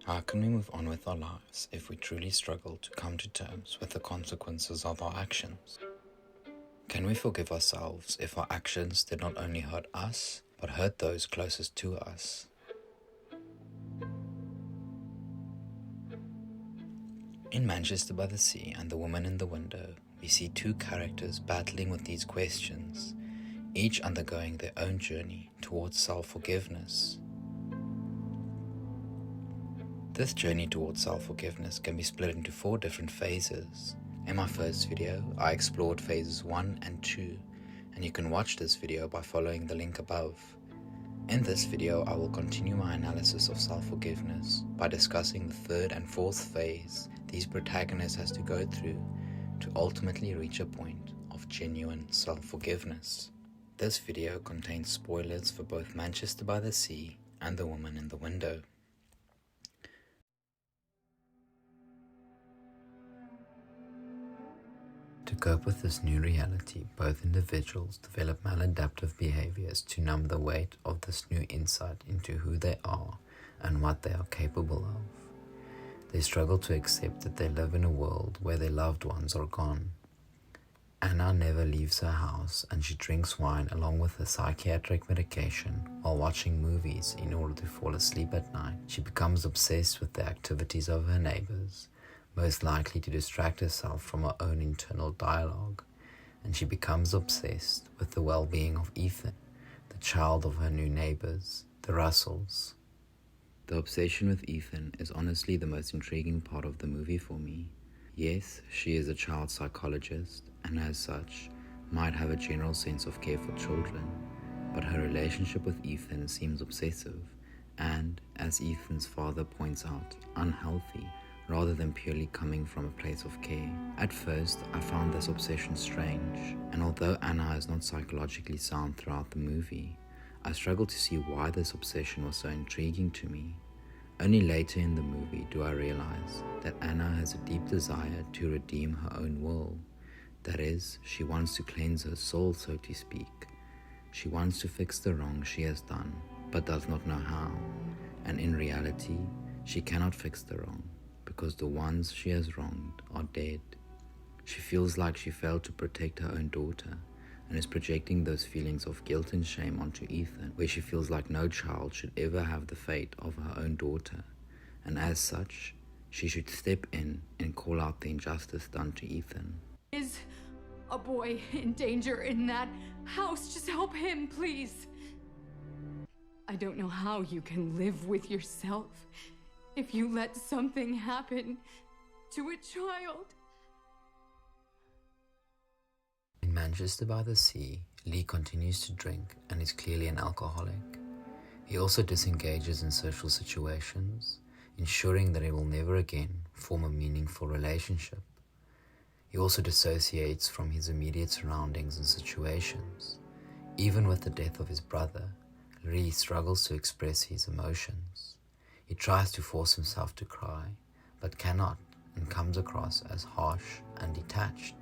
How can we move on with our lives if we truly struggle to come to terms with the consequences of our actions? Can we forgive ourselves if our actions did not only hurt us, but hurt those closest to us? In Manchester by the Sea and The Woman in the Window, we see two characters battling with these questions, each undergoing their own journey towards self-forgiveness. This journey towards self-forgiveness can be split into 4 different phases. In my first video, I explored phases 1 and 2, and you can watch this video by following the link above. In this video, I will continue my analysis of self-forgiveness by discussing the 3rd and 4th phase these protagonists has to go through to ultimately reach a point of genuine self-forgiveness. This video contains spoilers for both Manchester by the Sea and The Woman in the Window. To cope with this new reality, both individuals develop maladaptive behaviors to numb the weight of this new insight into who they are and what they are capable of. They struggle to accept that they live in a world where their loved ones are gone. Anna never leaves her house, and she drinks wine along with her psychiatric medication while watching movies in order to fall asleep at night. She becomes obsessed with the activities of her neighbors, most likely to distract herself from her own internal dialogue, and she becomes obsessed with the well-being of Ethan, the child of her new neighbors, the Russells. The obsession with Ethan is honestly the most intriguing part of the movie for me. Yes, she is a child psychologist, and as such, might have a general sense of care for children, but her relationship with Ethan seems obsessive, and, as Ethan's father points out, unhealthy, rather than purely coming from a place of care. At first, I found this obsession strange, and although Anna is not psychologically sound throughout the movie, I struggled to see why this obsession was so intriguing to me. Only later in the movie do I realize that Anna has a deep desire to redeem her own will. That is, she wants to cleanse her soul, so to speak. She wants to fix the wrong she has done, but does not know how, and in reality, she cannot fix the wrong, because the ones she has wronged are dead. She feels like she failed to protect her own daughter and is projecting those feelings of guilt and shame onto Ethan, where she feels like no child should ever have the fate of her own daughter, and as such, she should step in and call out the injustice done to Ethan. Is a boy in danger in that house? Just help him, please. I don't know how you can live with yourself if you let something happen to a child. In Manchester by the Sea, Lee continues to drink and is clearly an alcoholic. He also disengages in social situations, ensuring that he will never again form a meaningful relationship. He also dissociates from his immediate surroundings and situations. Even with the death of his brother, Lee struggles to express his emotions. He tries to force himself to cry, but cannot, and comes across as harsh and detached.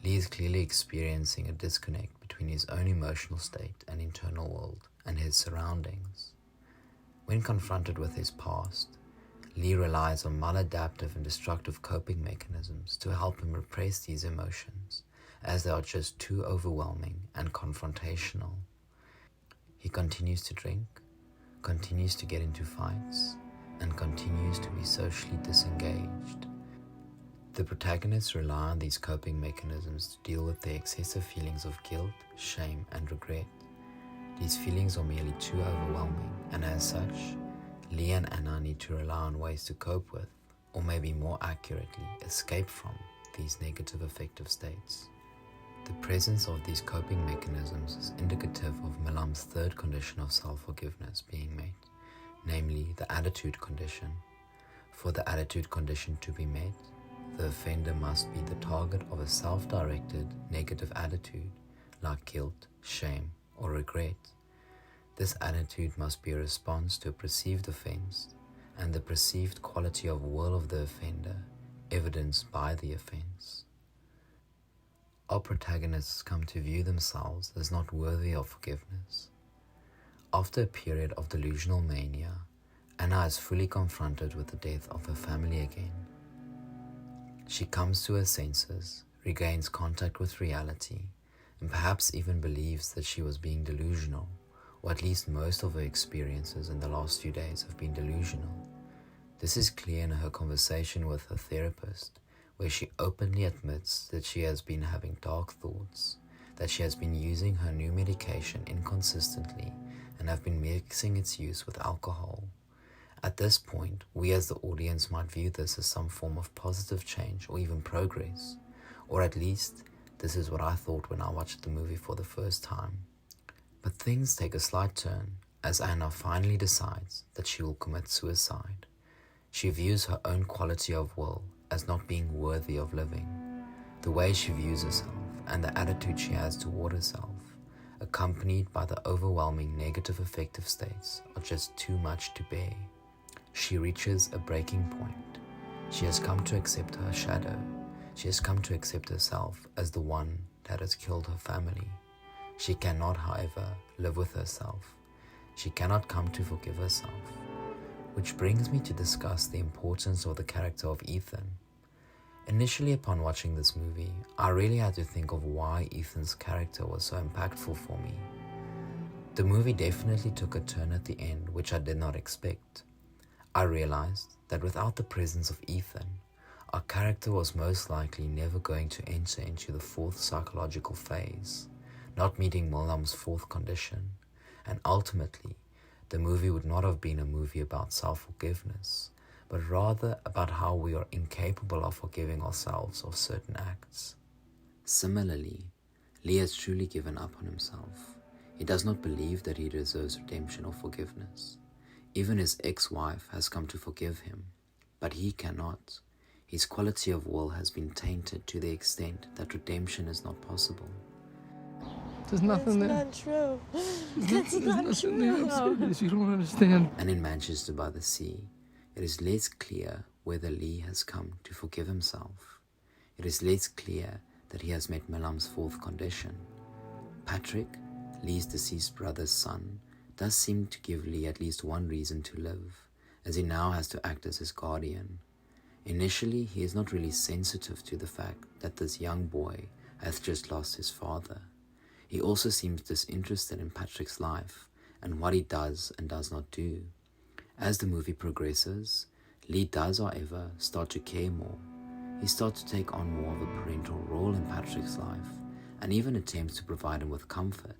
Lee is clearly experiencing a disconnect between his own emotional state and internal world and his surroundings. When confronted with his past, Lee relies on maladaptive and destructive coping mechanisms to help him repress these emotions, as they are just too overwhelming and confrontational. He continues to drink, continues to get into fights, and continues to be socially disengaged. The protagonists rely on these coping mechanisms to deal with their excessive feelings of guilt, shame, and regret. These feelings are merely too overwhelming, and as such, Lee and Anna need to rely on ways to cope with, or maybe more accurately, escape from, these negative affective states. The presence of these coping mechanisms is indicative of Milam's 3rd condition of self-forgiveness being met, namely the attitude condition. For the attitude condition to be met, the offender must be the target of a self-directed negative attitude, like guilt, shame, or regret. This attitude must be a response to a perceived offense, and the perceived quality of will of the offender, evidenced by the offense. Our protagonists come to view themselves as not worthy of forgiveness. After a period of delusional mania, Anna is fully confronted with the death of her family again. She comes to her senses, regains contact with reality, and perhaps even believes that she was being delusional, or at least most of her experiences in the last few days have been delusional. This is clear in her conversation with her therapist, where she openly admits that she has been having dark thoughts, that she has been using her new medication inconsistently and have been mixing its use with alcohol. At this point, we as the audience might view this as some form of positive change or even progress, or at least this is what I thought when I watched the movie for the first time. But things take a slight turn as Anna finally decides that she will commit suicide. She views her own quality of will as not being worthy of living. The way she views herself and the attitude she has toward herself, accompanied by the overwhelming negative affective states, are just too much to bear. She reaches a breaking point. She has come to accept her shadow. She has come to accept herself as the one that has killed her family. She cannot, however, live with herself. She cannot come to forgive herself. Which brings me to discuss the importance of the character of Ethan. Initially, upon watching this movie, I really had to think of why Ethan's character was so impactful for me. The movie definitely took a turn at the end, which I did not expect. I realized that without the presence of Ethan, our character was most likely never going to enter into the fourth psychological phase, not meeting Wilhelm's fourth condition, and ultimately, the movie would not have been a movie about self-forgiveness, but rather about how we are incapable of forgiving ourselves of certain acts. Similarly, Lee has truly given up on himself. He does not believe that he deserves redemption or forgiveness. Even his ex-wife has come to forgive him, but he cannot. His quality of will has been tainted to the extent that redemption is not possible. There's nothing there. That's not true. That's There's not nothing there. I'm true. serious. You don't understand. And in Manchester by the Sea, it is less clear whether Lee has come to forgive himself. It is less clear that he has met Milam's fourth condition. Patrick, Lee's deceased brother's son, does seem to give Lee at least one reason to live, as he now has to act as his guardian. Initially, he is not really sensitive to the fact that this young boy hath just lost his father. He also seems disinterested in Patrick's life and what he does and does not do. As the movie progresses, Lee does, however, start to care more. He starts to take on more of a parental role in Patrick's life and even attempts to provide him with comfort.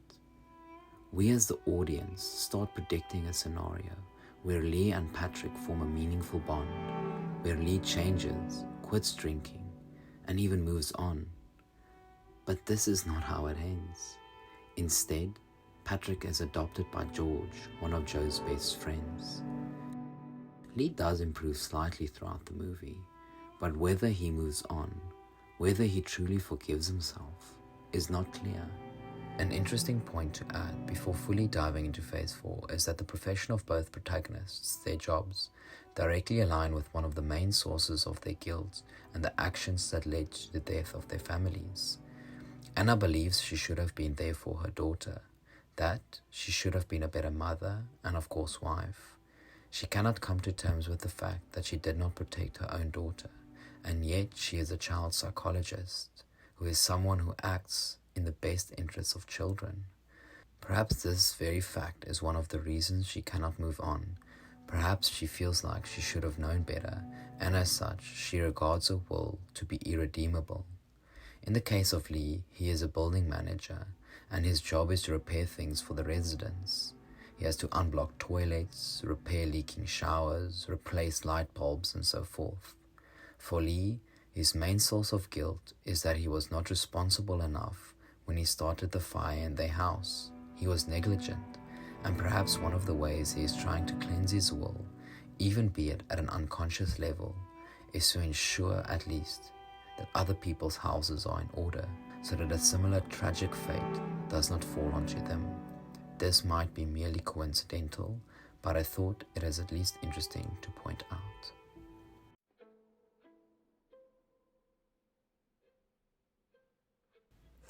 We as the audience start predicting a scenario where Lee and Patrick form a meaningful bond, where Lee changes, quits drinking, and even moves on. But this is not how it ends. Instead, Patrick is adopted by George, one of Joe's best friends. Lee does improve slightly throughout the movie, but whether he moves on, whether he truly forgives himself, is not clear. An interesting point to add before fully diving into Phase 4 is that the profession of both protagonists, their jobs, directly align with one of the main sources of their guilt and the actions that led to the death of their families. Anna believes she should have been there for her daughter, that she should have been a better mother and of course wife. She cannot come to terms with the fact that she did not protect her own daughter, and yet she is a child psychologist who is someone who acts in the best interests of children. Perhaps this very fact is one of the reasons she cannot move on. Perhaps she feels like she should have known better, and as such, she regards her will to be irredeemable. In the case of Lee, he is a building manager, and his job is to repair things for the residents. He has to unblock toilets, repair leaking showers, replace light bulbs, and so forth. For Lee, his main source of guilt is that he was not responsible enough when he started the fire in their house. He was negligent, and perhaps one of the ways he is trying to cleanse his will, even be it at an unconscious level, is to ensure at least that other people's houses are in order, so that a similar tragic fate does not fall onto them. This might be merely coincidental, but I thought it is at least interesting to point out.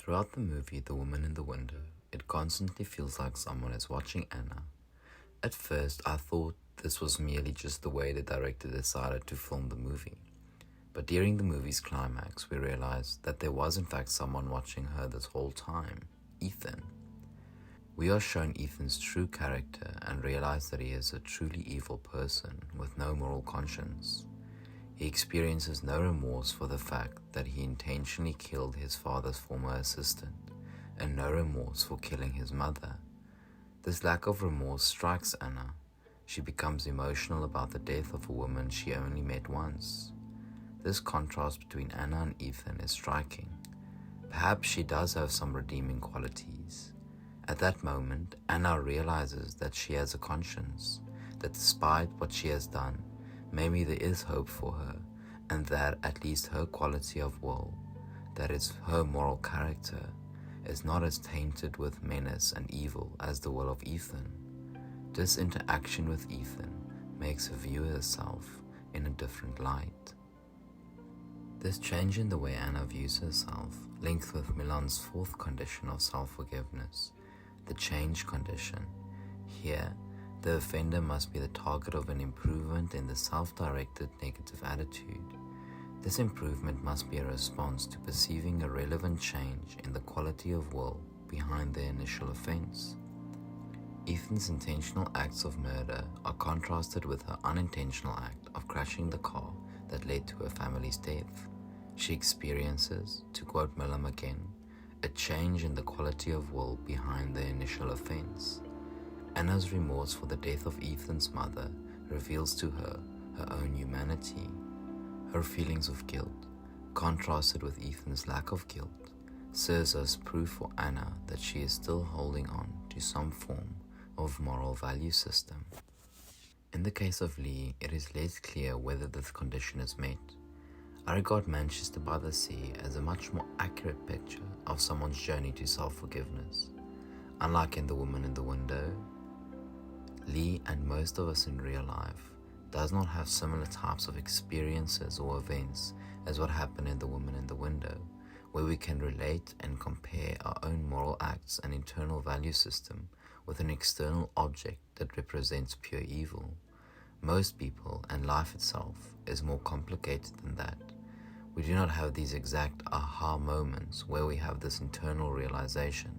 Throughout the movie The Woman in the Window, it constantly feels like someone is watching Anna. At first, I thought this was merely just the way the director decided to film the movie. But during the movie's climax, we realized that there was in fact someone watching her this whole time, Ethan. We are shown Ethan's true character and realize that he is a truly evil person with no moral conscience. He experiences no remorse for the fact that he intentionally killed his father's former assistant, and no remorse for killing his mother. This lack of remorse strikes Anna. She becomes emotional about the death of a woman she only met once. This contrast between Anna and Ethan is striking. Perhaps she does have some redeeming qualities. At that moment, Anna realizes that she has a conscience, that despite what she has done, maybe there is hope for her, and that at least her quality of will, that is, her moral character, is not as tainted with menace and evil as the will of Ethan. This interaction with Ethan makes her view herself in a different light. This change in the way Anna views herself links with Milan's fourth condition of self-forgiveness, the change condition. Here, the offender must be the target of an improvement in the self-directed negative attitude. This improvement must be a response to perceiving a relevant change in the quality of will behind the initial offense. Ethan's intentional acts of murder are contrasted with her unintentional act of crashing the car that led to her family's death. She experiences, to quote Milam again, a change in the quality of will behind the initial offense. Anna's remorse for the death of Ethan's mother reveals to her her own humanity. Her feelings of guilt, contrasted with Ethan's lack of guilt, serves as proof for Anna that she is still holding on to some form of moral value system. In the case of Lee, it is less clear whether this condition is met. I regard Manchester by the Sea as a much more accurate picture of someone's journey to self-forgiveness. Unlike in The Woman in the Window, Lee and most of us in real life does not have similar types of experiences or events as what happened in The Woman in the Window, where we can relate and compare our own moral acts and internal value system with an external object that represents pure evil. Most people and life itself is more complicated than that. We do not have these exact aha moments where we have this internal realization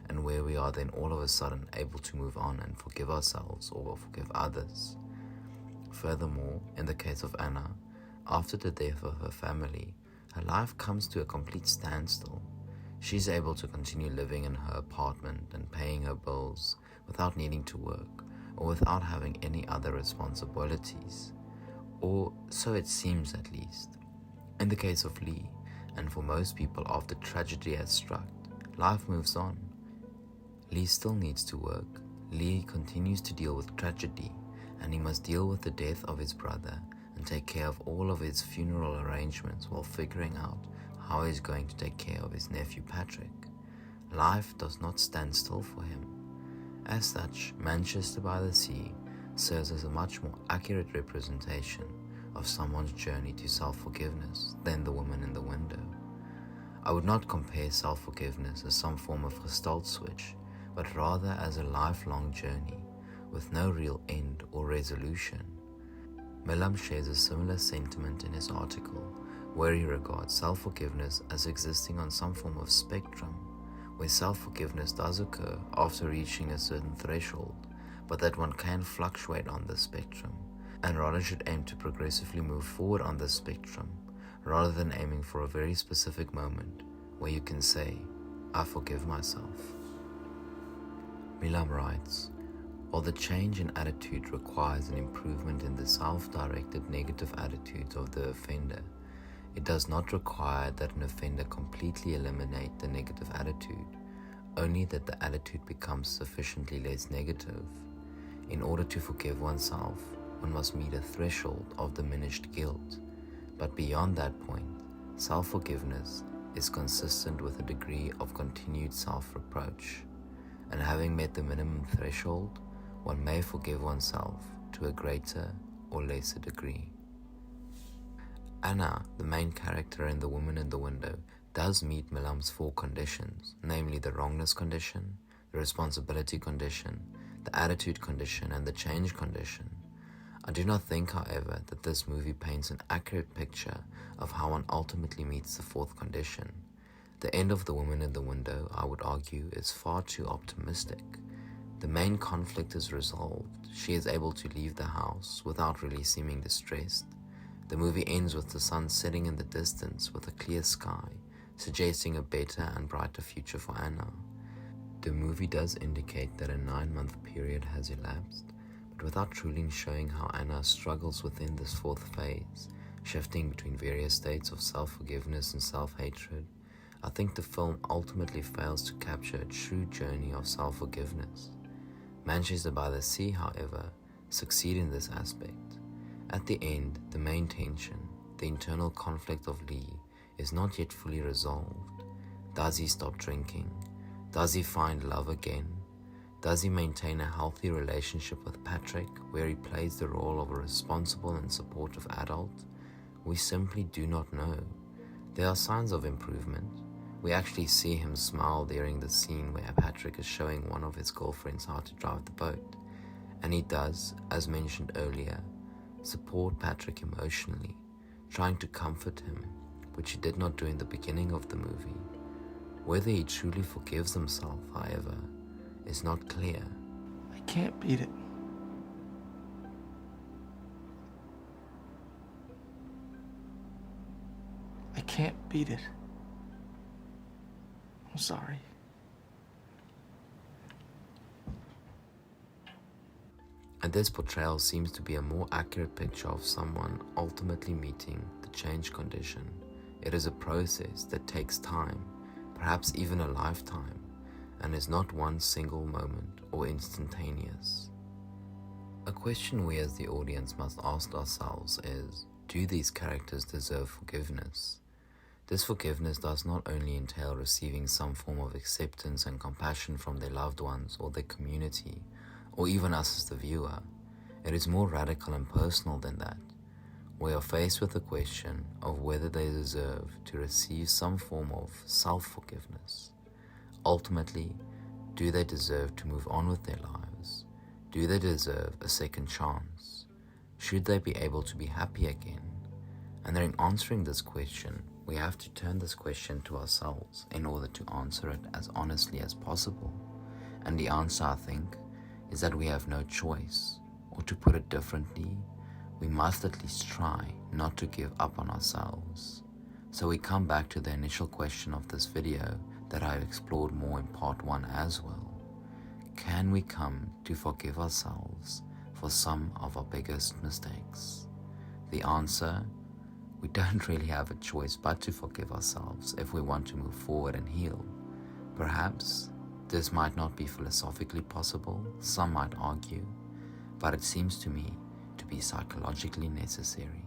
and where we are then all of a sudden able to move on and forgive ourselves or forgive others. Furthermore, in the case of Anna, after the death of her family, her life comes to a complete standstill. She's able to continue living in her apartment and paying her bills without needing to work or without having any other responsibilities. Or so it seems, at least. In the case of Lee, and for most people after tragedy has struck, life moves on. Lee still needs to work. Lee continues to deal with tragedy, and he must deal with the death of his brother and take care of all of his funeral arrangements while figuring out how he's going to take care of his nephew Patrick. Life does not stand still for him. As such, Manchester by the Sea serves as a much more accurate representation of someone's journey to self-forgiveness than The Woman in the Window. I would not compare self-forgiveness as some form of gestalt switch, but rather as a lifelong journey with no real end or resolution. Milam shares a similar sentiment in his article, where he regards self-forgiveness as existing on some form of spectrum, where self-forgiveness does occur after reaching a certain threshold, but that one can fluctuate on the spectrum, and rather should aim to progressively move forward on the spectrum, rather than aiming for a very specific moment where you can say, I forgive myself. Milam writes, while the change in attitude requires an improvement in the self-directed negative attitudes of the offender, it does not require that an offender completely eliminate the negative attitude, only that the attitude becomes sufficiently less negative. In order to forgive oneself, one must meet a threshold of diminished guilt, but beyond that point, self-forgiveness is consistent with a degree of continued self-reproach, and having met the minimum threshold, one may forgive oneself to a greater or lesser degree. Anna, the main character in The Woman in the Window, does meet Milam's four conditions, namely the wrongness condition, the responsibility condition, the attitude condition, and the change condition. I do not think, however, that this movie paints an accurate picture of how one ultimately meets the fourth condition. The end of The Woman in the Window, I would argue, is far too optimistic. The main conflict is resolved. She is able to leave the house without really seeming distressed. The movie ends with the sun setting in the distance with a clear sky, suggesting a better and brighter future for Anna. The movie does indicate that a 9-month period has elapsed, but without truly showing how Anna struggles within this fourth phase, shifting between various states of self-forgiveness and self-hatred. I think the film ultimately fails to capture a true journey of self-forgiveness. Manchester by the Sea, however, succeed in this aspect. At the end, the main tension, the internal conflict of Lee, is not yet fully resolved. Does he stop drinking? Does he find love again? Does he maintain a healthy relationship with Patrick, where he plays the role of a responsible and supportive adult? We simply do not know. There are signs of improvement. We actually see him smile during the scene where Patrick is showing one of his girlfriends how to drive the boat. And he does, as mentioned earlier, support Patrick emotionally, trying to comfort him, which he did not do in the beginning of the movie. Whether he truly forgives himself, however, is not clear. I can't beat it. I can't beat it. I'm sorry. And this portrayal seems to be a more accurate picture of someone ultimately meeting the change condition. It is a process that takes time, perhaps even a lifetime, and is not one single moment or instantaneous. A question we as the audience must ask ourselves is, do these characters deserve forgiveness? This forgiveness does not only entail receiving some form of acceptance and compassion from their loved ones or their community, or even us as the viewer. It is more radical and personal than that. We are faced with the question of whether they deserve to receive some form of self-forgiveness. Ultimately, do they deserve to move on with their lives? Do they deserve a second chance? Should they be able to be happy again? And then in answering this question, we have to turn this question to ourselves in order to answer it as honestly as possible. And the answer, I think, is that we have no choice, or to put it differently, we must at least try not to give up on ourselves. So we come back to the initial question of this video that I explored more in part 1 as well. Can we come to forgive ourselves for some of our biggest mistakes? The answer, we don't really have a choice but to forgive ourselves if we want to move forward and heal. Perhaps this might not be philosophically possible, some might argue, but it seems to me to be psychologically necessary.